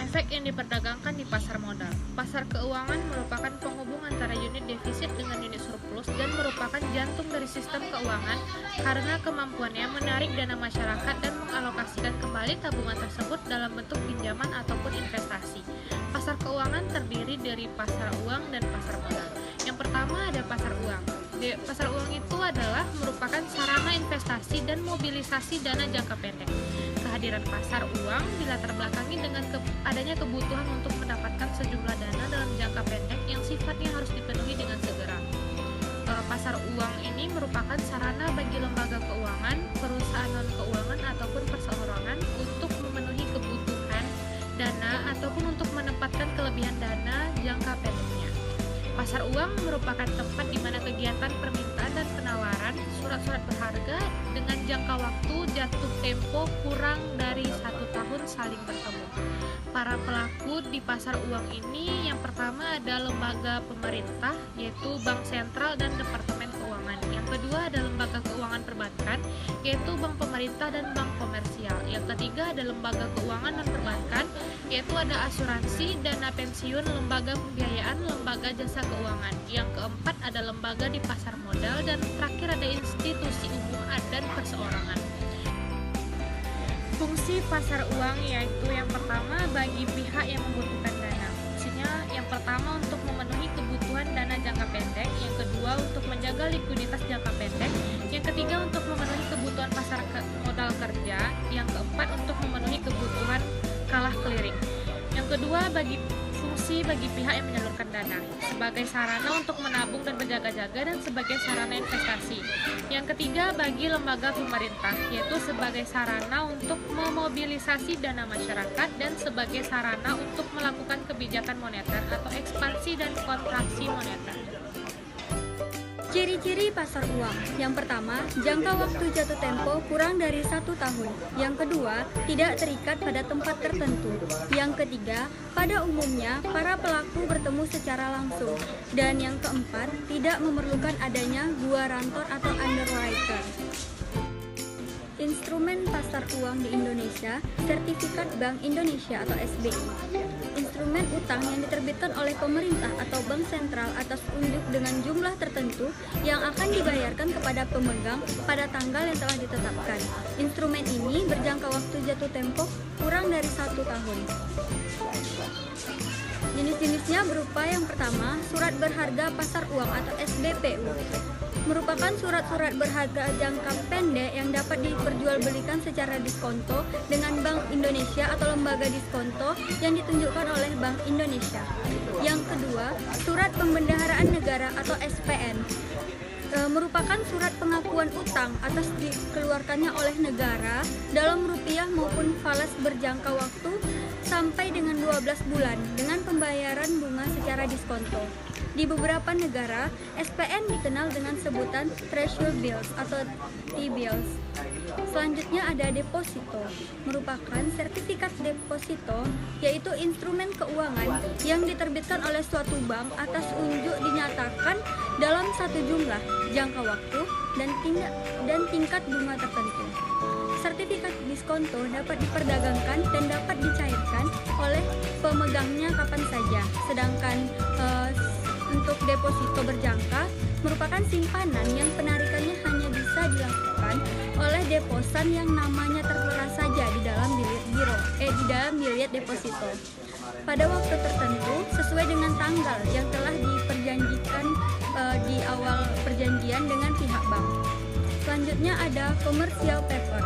Efek yang diperdagangkan di pasar modal. Pasar keuangan merupakan penghubung antara unit defisit dengan unit surplus dan merupakan jantung dari sistem keuangan karena kemampuannya menarik dana masyarakat dan mengalokasikan kembali tabungan tersebut dalam bentuk pinjaman ataupun investasi. Pasar keuangan terdiri dari pasar uang dan pasar modal. Yang pertama ada pasar uang. Pasar uang itu adalah merupakan sarana investasi dan mobilisasi dana jangka pendek. Kehadiran pasar uang dilatar belakangi dengan adanya kebutuhan untuk mendapatkan sejumlah dana dalam jangka pendek yang sifatnya harus dipenuhi dengan segera. Pasar uang ini merupakan sarana bagi lembaga keuangan, perusahaan non-keuangan ataupun perseorangan untuk memenuhi kebutuhan dana ataupun untuk menempatkan kelebihan dana jangka pendeknya. Pasar uang merupakan tempat di mana kegiatan permintaan dan penawaran surat-surat berharga dengan jangka waktu jatuh tempo kurang dari 1 tahun saling bertemu. Para pelaku di pasar uang ini yang pertama ada lembaga pemerintah yaitu Bank Sentral dan Departemen Keuangan. Yang kedua ada lembaga keuangan perbankan yaitu Bank Pemerintah dan Bank Komersial. Yang ketiga ada lembaga keuangan non perbankan yaitu ada asuransi, dana pensiun, lembaga pembiayaan, lembaga jasa keuangan. Yang keempat ada lembaga di pasar modal dan terakhir ada institusi umum dan perseorangan. Fungsi pasar uang yaitu yang pertama bagi pihak yang membutuhkan dana. Fungsinya yang pertama untuk memenuhi kebutuhan dana jangka pendek, yang kedua untuk menjaga likuiditas jangka pendek, yang ketiga untuk memenuhi kebutuhan pasar modal kerja, yang keempat untuk memenuhi kebutuhan kalah clearing. Yang kedua fungsi bagi pihak yang menyalurkan dana sebagai sarana untuk menabung dan berjaga-jaga dan sebagai sarana investasi. Yang ketiga bagi lembaga pemerintah yaitu sebagai sarana untuk memobilisasi dana masyarakat dan sebagai sarana untuk melakukan kebijakan moneter atau ekspansi dan kontraksi moneter. Ciri-ciri pasar uang. Yang pertama, jangka waktu jatuh tempo kurang dari 1 tahun. Yang kedua, tidak terikat pada tempat tertentu. Yang ketiga, pada umumnya para pelaku bertemu secara langsung. Dan yang keempat, tidak memerlukan adanya guarantor atau underwriter. Instrumen pasar uang di Indonesia, Sertifikat Bank Indonesia atau SBI. Instrumen utang yang diterbitkan oleh pemerintah atau bank sentral atas unjuk dengan jumlah tertentu yang akan dibayarkan kepada pemegang pada tanggal yang telah ditetapkan. Instrumen ini berjangka waktu jatuh tempo kurang dari 1 tahun. Jenis-jenisnya berupa yang pertama, surat berharga pasar uang atau SBPU. Merupakan surat-surat berharga jangka pendek yang dapat diperjualbelikan secara diskonto dengan Bank Indonesia atau lembaga diskonto yang ditunjukkan oleh Bank Indonesia. Yang kedua, surat pembendaharaan negara atau SPN. Merupakan surat pengakuan utang atas dikeluarkannya oleh negara dalam rupiah maupun falas berjangka waktu sampai dengan 12 bulan dengan pembayaran bunga secara diskonto. Di beberapa negara, SPN dikenal dengan sebutan Treasury Bills atau T-bills. Selanjutnya ada deposito, merupakan sertifikat deposito, yaitu instrumen keuangan yang diterbitkan oleh suatu bank atas unjuk dinyatakan dalam satu jumlah, jangka waktu, dan tingkat bunga tertentu. Sertifikat diskonto dapat diperdagangkan dan dapat dicairkan oleh pemegangnya kapan saja, sedangkan untuk deposito berjangka merupakan simpanan yang penarikannya hanya bisa dilakukan oleh deposan yang namanya tertera saja di dalam bilet deposito pada waktu tertentu sesuai dengan tanggal yang telah diperjanjikan di awal perjanjian dengan pihak bank. Selanjutnya ada commercial paper.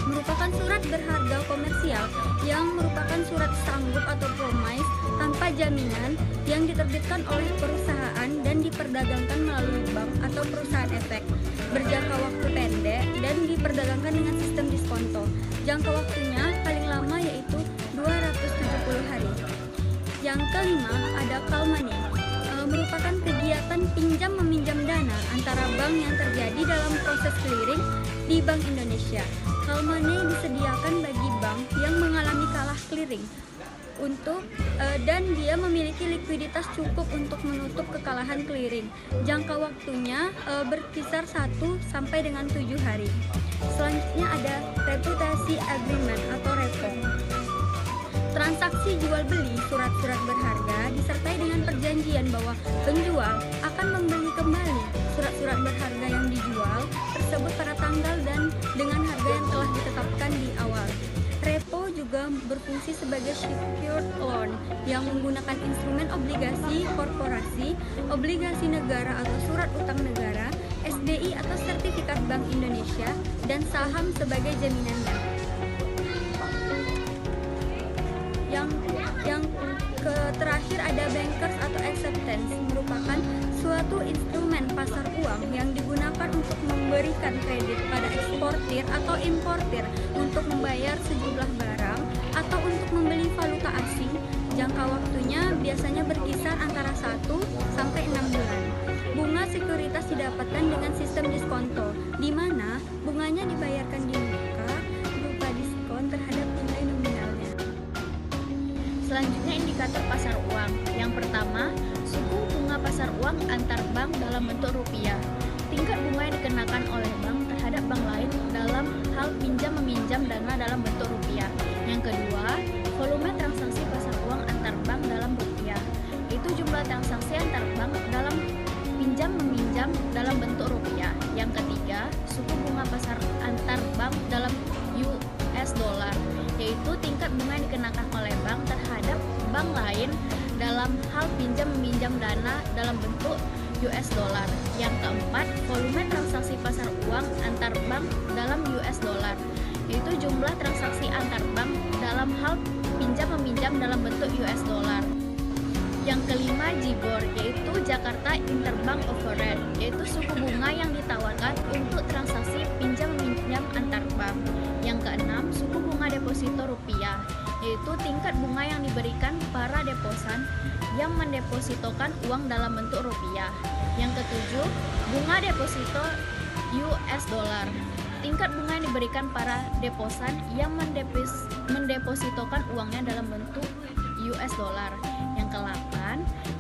Merupakan surat berharga komersial yang merupakan surat sanggup atau promise tanpa jaminan yang diterbitkan oleh perusahaan dan diperdagangkan melalui bank atau perusahaan efek, berjangka waktu pendek dan diperdagangkan dengan sistem diskonto. Jangka waktunya paling lama yaitu 270 hari. Yang kelima ada call money. Merupakan kegiatan pinjam meminjam dana antara bank yang terjadi dalam proses clearing di Bank Indonesia. Call money disediakan bagi bank yang mengalami kalah clearing dan dia memiliki likuiditas cukup untuk menutup kekalahan clearing. Jangka waktunya berkisar 1 sampai dengan 7 hari. Selanjutnya ada reputasi agreement atau repo. Transaksi jual beli surat-surat berharga disertai dengan perjanjian bahwa penjual akan membeli kembali surat-surat berharga yang dijual tersebut pada tanggal dan dengan harga yang telah ditetapkan di awal. Repo juga berfungsi sebagai secured loan yang menggunakan instrumen obligasi korporasi, obligasi negara atau surat utang negara, SBI atau sertifikat Bank Indonesia, dan saham sebagai jaminannya. Yang terakhir ada bankers atau acceptance, merupakan suatu instrumen pasar uang yang digunakan untuk memberikan kredit pada eksportir atau importir untuk membayar sejumlah barang atau untuk membeli valuta asing. Jangka waktunya biasanya berkisar antara 1 sampai 6 bulan. Bunga sekuritas didapatkan dengan sistem diskonto, di mana bunganya dibayarkan di muka berupa diskon terhadap nilai nominalnya. Selanjutnya indikator pasar uang. Yang pertama, suku bunga pasar uang antar bank dalam bentuk rupiah. Tingkat bunga yang dikenakan oleh bank terhadap bank lain dalam hal pinjam meminjam dana dalam bentuk rupiah. Yang kedua, volume transaksi pasar uang antar bank dalam rupiah. Itu jumlah transaksi antar bank dalam pinjam meminjam dalam bentuk rupiah. Yang ketiga, suku bunga pasar antar bank dalam US dollar, yaitu tingkat bunga yang dikenakan oleh bank terhadap bank lain dalam hal pinjam meminjam dana dalam bentuk US dollar. Yang keempat, volume transaksi pasar uang antar bank dalam US dollar, yaitu jumlah transaksi antar bank dalam hal pinjam meminjam dalam bentuk US dollar. Yang kelima, JIBOR, yaitu Jakarta Interbank Offer Rate, yaitu suku bunga yang ditawarkan untuk transaksi pinjam meminjam antar bank. Yang keenam, suku bunga deposito rupiah, yaitu tingkat bunga yang diberikan para deposan yang mendepositokan uang dalam bentuk rupiah. Yang ketujuh, bunga deposito US dollar, tingkat bunga yang diberikan para deposan yang mendepositokan uangnya dalam bentuk US dollar. Yang ke-8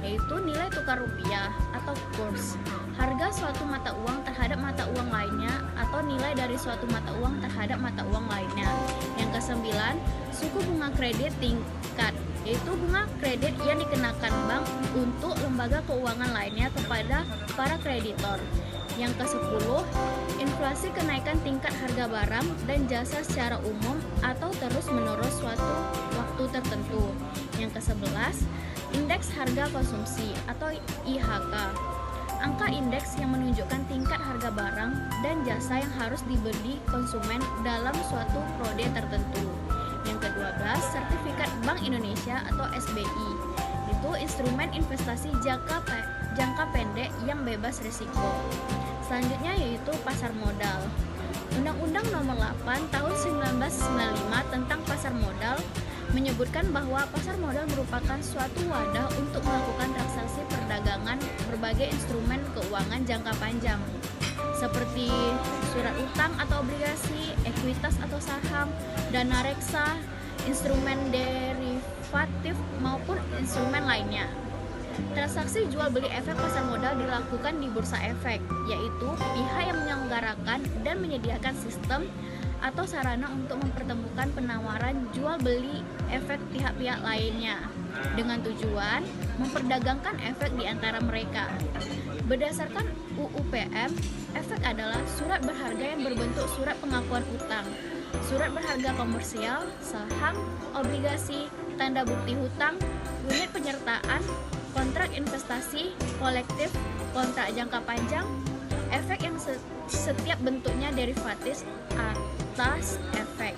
yaitu nilai tukar rupiah atau kurs, harga suatu mata uang terhadap mata uang lainnya atau nilai dari suatu mata uang terhadap mata uang lainnya. Yang ke-9, suku bunga kredit tingkat, yaitu bunga kredit yang dikenakan bank untuk lembaga keuangan lainnya kepada para kreditor. Yang ke-10, inflasi kenaikan tingkat harga barang dan jasa secara umum atau terus-menerus suatu waktu tertentu. Yang ke-11, indeks harga konsumsi atau IHK, angka indeks yang menunjukkan tingkat harga barang dan jasa yang harus dibeli konsumen dalam suatu periode tertentu. Yang ke-12, sertifikat Bank Indonesia atau SBI, itu instrumen investasi jangka pendek yang bebas risiko. Selanjutnya yaitu pasar modal. Undang-Undang Nomor 8 Tahun 1995 tentang pasar modal menyebutkan bahwa pasar modal merupakan suatu wadah untuk melakukan transaksi perdagangan berbagai instrumen keuangan jangka panjang seperti surat utang atau obligasi, ekuitas atau saham, dana reksa, instrumen derivatif maupun instrumen lainnya. Transaksi jual beli efek pasar modal dilakukan di bursa efek, yaitu pihak yang menyelenggarakan dan menyediakan sistem atau sarana untuk mempertemukan penawaran jual beli efek pihak-pihak lainnya dengan tujuan memperdagangkan efek di antara mereka. Berdasarkan UU-PM, efek adalah surat berharga yang berbentuk surat pengakuan utang, surat berharga komersial, saham, obligasi, tanda bukti hutang, unit penyertaan, kontrak investasi, kolektif, kontrak jangka panjang, efek yang setiap bentuknya derivatif atas efek.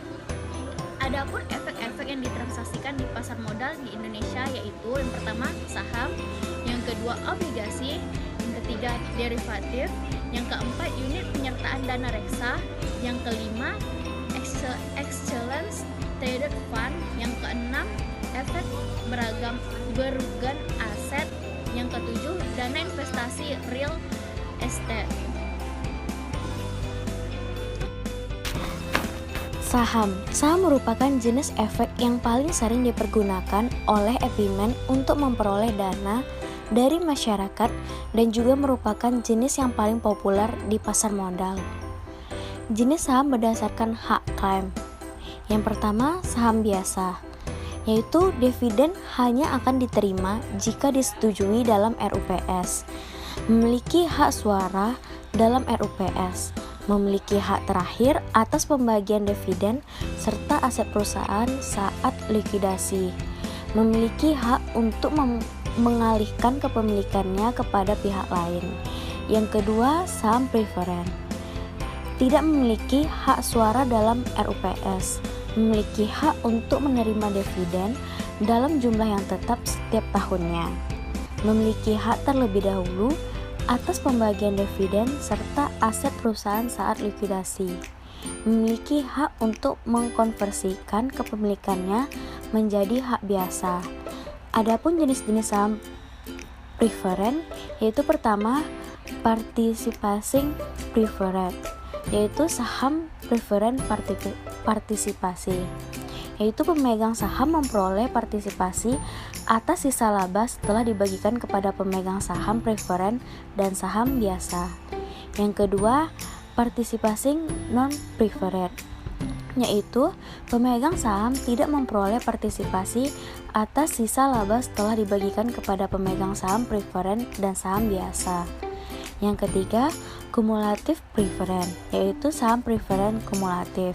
Adapun efek-efek yang ditransaksikan di pasar modal di Indonesia yaitu yang pertama saham, yang kedua obligasi, yang ketiga derivatif, yang keempat unit penyertaan dana reksa, yang kelima exchange traded fund, yang keenam efek beragam aset, yang ketujuh dana investasi real estate. Saham merupakan jenis efek yang paling sering dipergunakan oleh Epimen untuk memperoleh dana dari masyarakat dan juga merupakan jenis yang paling populer di pasar modal. Jenis saham berdasarkan hak klaim. Yang pertama, saham biasa. yaitu dividen hanya akan diterima jika disetujui dalam RUPS, memiliki hak suara dalam RUPS, memiliki hak terakhir atas pembagian dividen serta aset perusahaan saat likuidasi, memiliki hak untuk mengalihkan kepemilikannya kepada pihak lain. Yang kedua, saham preferen. Tidak memiliki hak suara dalam RUPS, memiliki hak untuk menerima dividen dalam jumlah yang tetap setiap tahunnya, memiliki hak terlebih dahulu atas pembagian dividen serta aset perusahaan saat likuidasi, memiliki hak untuk mengkonversikan kepemilikannya menjadi hak biasa. Adapun jenis-jenis saham preferen yaitu pertama, participating preferred, yaitu saham preferen partisipasi, yaitu pemegang saham memperoleh partisipasi atas sisa laba setelah dibagikan kepada pemegang saham preferen dan saham biasa. Yang kedua, participating non-preferred, yaitu pemegang saham tidak memperoleh partisipasi atas sisa laba setelah dibagikan kepada pemegang saham preferen dan saham biasa. Yang ketiga, kumulatif preferen, yaitu saham preferen kumulatif.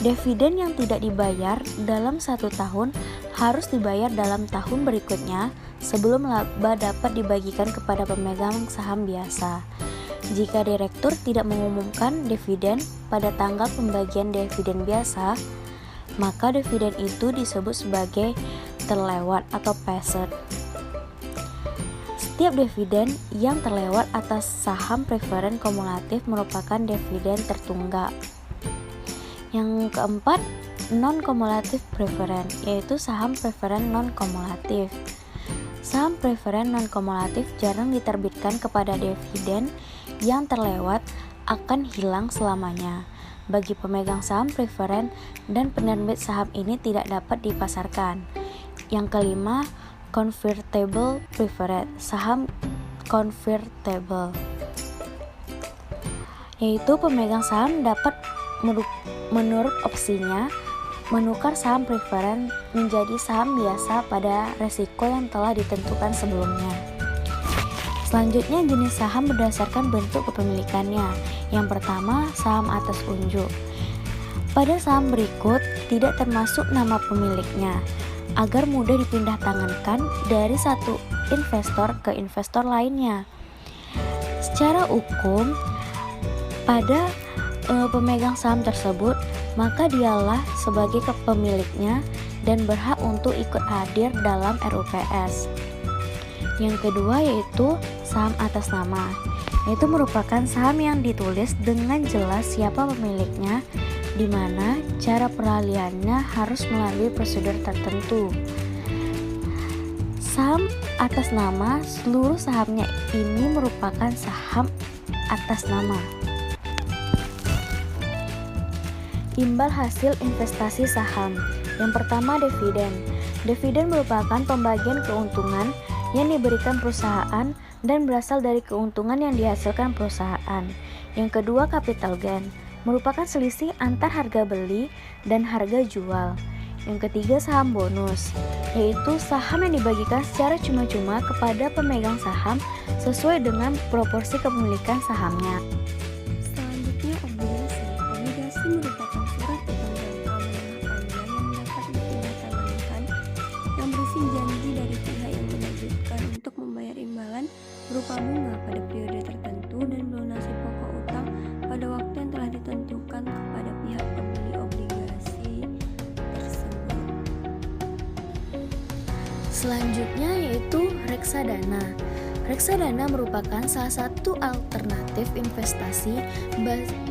Dividen yang tidak dibayar dalam 1 tahun harus dibayar dalam tahun berikutnya sebelum laba dapat dibagikan kepada pemegang saham biasa. Jika direktur tidak mengumumkan dividen pada tanggal pembagian dividen biasa, maka dividen itu disebut sebagai terlewat atau passed. Setiap dividen yang terlewat atas saham preferen kumulatif merupakan dividen tertunggak. Yang keempat, non-kumulatif preferen, yaitu saham preferen non-kumulatif. Saham preferen non-kumulatif jarang diterbitkan kepada dividen yang terlewat akan hilang selamanya. Bagi pemegang saham preferen dan penerbit saham ini tidak dapat dipasarkan. Yang kelima, convertible preferred, saham convertible, yaitu pemegang saham dapat menurut opsinya menukar saham preferen menjadi saham biasa pada resiko yang telah ditentukan sebelumnya. Selanjutnya, jenis saham berdasarkan bentuk kepemilikannya. Yang pertama, saham atas unjuk. Pada saham berikut tidak termasuk nama pemiliknya, agar mudah dipindah tangankan dari satu investor ke investor lainnya. Secara hukum, pada pemegang saham tersebut, maka dialah sebagai kepemiliknya dan berhak untuk ikut hadir dalam RUPS. Yang kedua yaitu saham atas nama, yaitu merupakan saham yang ditulis dengan jelas siapa pemiliknya, di mana cara peralihannya harus melalui prosedur tertentu. Saham atas nama, seluruh sahamnya ini merupakan saham atas nama. Imbal hasil investasi saham. Yang pertama, dividen. Dividen merupakan pembagian keuntungan yang diberikan perusahaan dan berasal dari keuntungan yang dihasilkan perusahaan. Yang kedua, capital gain, merupakan selisih antar harga beli dan harga jual. Yang ketiga, saham bonus, yaitu saham yang dibagikan secara cuma-cuma kepada pemegang saham sesuai dengan proporsi kepemilikan sahamnya. Selanjutnya, obligasi. Obligasi merupakan surat utang jangka menengah panjang yang dapat ditindaklanjuti yang berisi janji dari pihak yang menerbitkan untuk membayar imbalan berupa bunga pada periode tertentu dan melunasi pokok utang pada waktu yang telah ditentukan kepada pihak pembeli obligasi tersebut. Selanjutnya yaitu reksadana. Reksadana merupakan salah satu alternatif investasi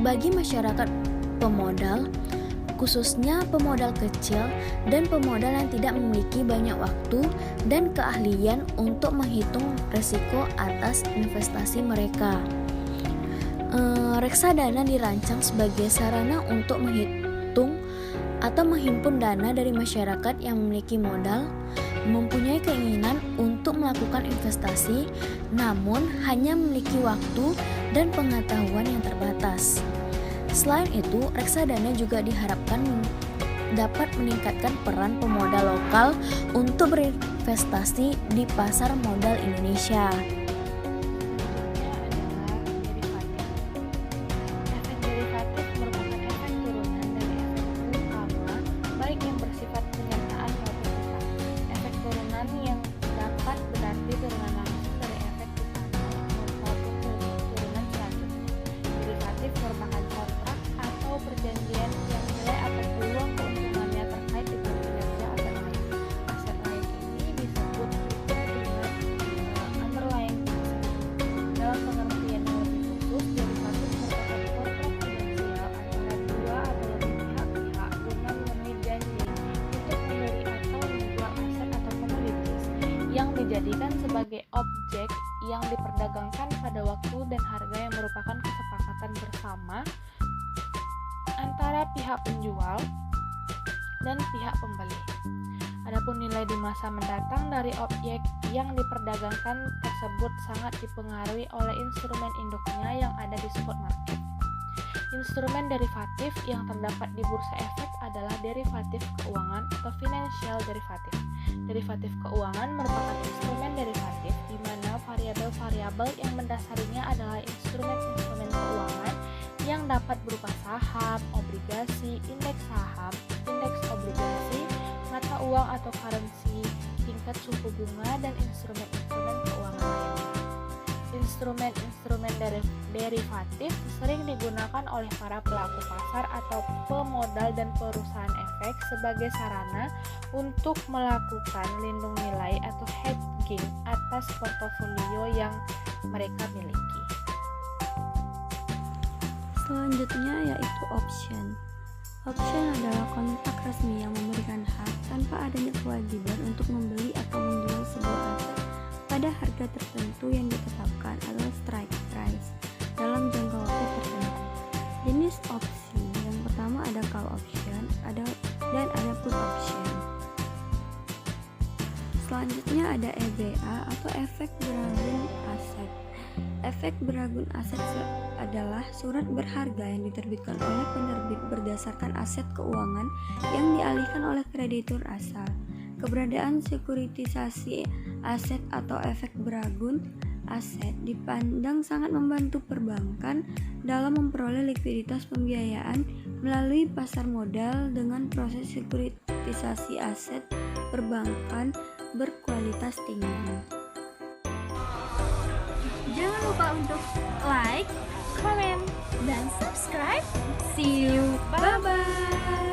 bagi masyarakat pemodal, khususnya pemodal kecil dan pemodal yang tidak memiliki banyak waktu dan keahlian untuk menghitung risiko atas investasi mereka. Reksadana dirancang sebagai sarana untuk menghitung atau menghimpun dana dari masyarakat yang memiliki modal, mempunyai keinginan untuk melakukan investasi, namun hanya memiliki waktu dan pengetahuan yang terbatas. Selain itu, reksadana juga diharapkan dapat meningkatkan peran pemodal lokal untuk berinvestasi di pasar modal Indonesia. Efek derivatif merupakan efek turunan dari efek utama, baik yang bersifat penyertaan maupun tetap. Efek turunan yang dapat berarti turunan langsung dari efek utama maupun turunan selanjutnya. Derivatif merupakan kontrak atau perjanjian yang nilai atau peluang keuntungannya terkait dengan kinerja aset lain. Aset lain ini disebut juga dengan underlying asset. Dalam pengertian yang lebih khusus, derivatif merupakan kontrak finansial antara dua atau lebih pihak-pihak guna memenuhi janji untuk membeli atau menjual aset atau komoditas yang dijadikan sebagai objek yang diperdagangkan pada waktu dan harga yang merupakan kesepakatan bersama antara pihak penjual dan pihak pembeli. Adapun nilai di masa mendatang dari objek yang diperdagangkan tersebut sangat dipengaruhi oleh instrumen induknya yang ada di spot market. Instrumen derivatif yang terdapat di bursa efek adalah derivatif keuangan atau financial derivative. Derivatif keuangan merupakan instrumen derivatif di mana variabel-variabel yang mendasarinya adalah instrumen-instrumen keuangan yang dapat berupa saham, obligasi, indeks saham, indeks obligasi, mata uang atau currency, tingkat suku bunga, dan instrumen-instrumen keuangan lainnya. Instrumen-instrumen derivatif sering digunakan oleh para pelaku pasar atau pemodal dan perusahaan efek sebagai sarana untuk melakukan lindung nilai atau hedging atas portofolio yang mereka miliki. Selanjutnya yaitu option. Option adalah kontrak resmi yang memberikan hak tanpa adanya kewajiban untuk membeli atau menjual sebuah aset pada harga tertentu yang ditetapkan atau strike price dalam jangka waktu tertentu. Jenis opsi yang pertama ada call option, dan ada put option. Selanjutnya ada EBA atau efek beragun aset. Efek beragun aset adalah surat berharga yang diterbitkan oleh penerbit berdasarkan aset keuangan yang dialihkan oleh kreditur asal. Keberadaan sekuritisasi aset atau efek beragun aset dipandang sangat membantu perbankan dalam memperoleh likuiditas pembiayaan melalui pasar modal dengan proses sekuritisasi aset perbankan berkualitas tinggi. Jangan lupa untuk like, comment, dan subscribe. See you, bye-bye.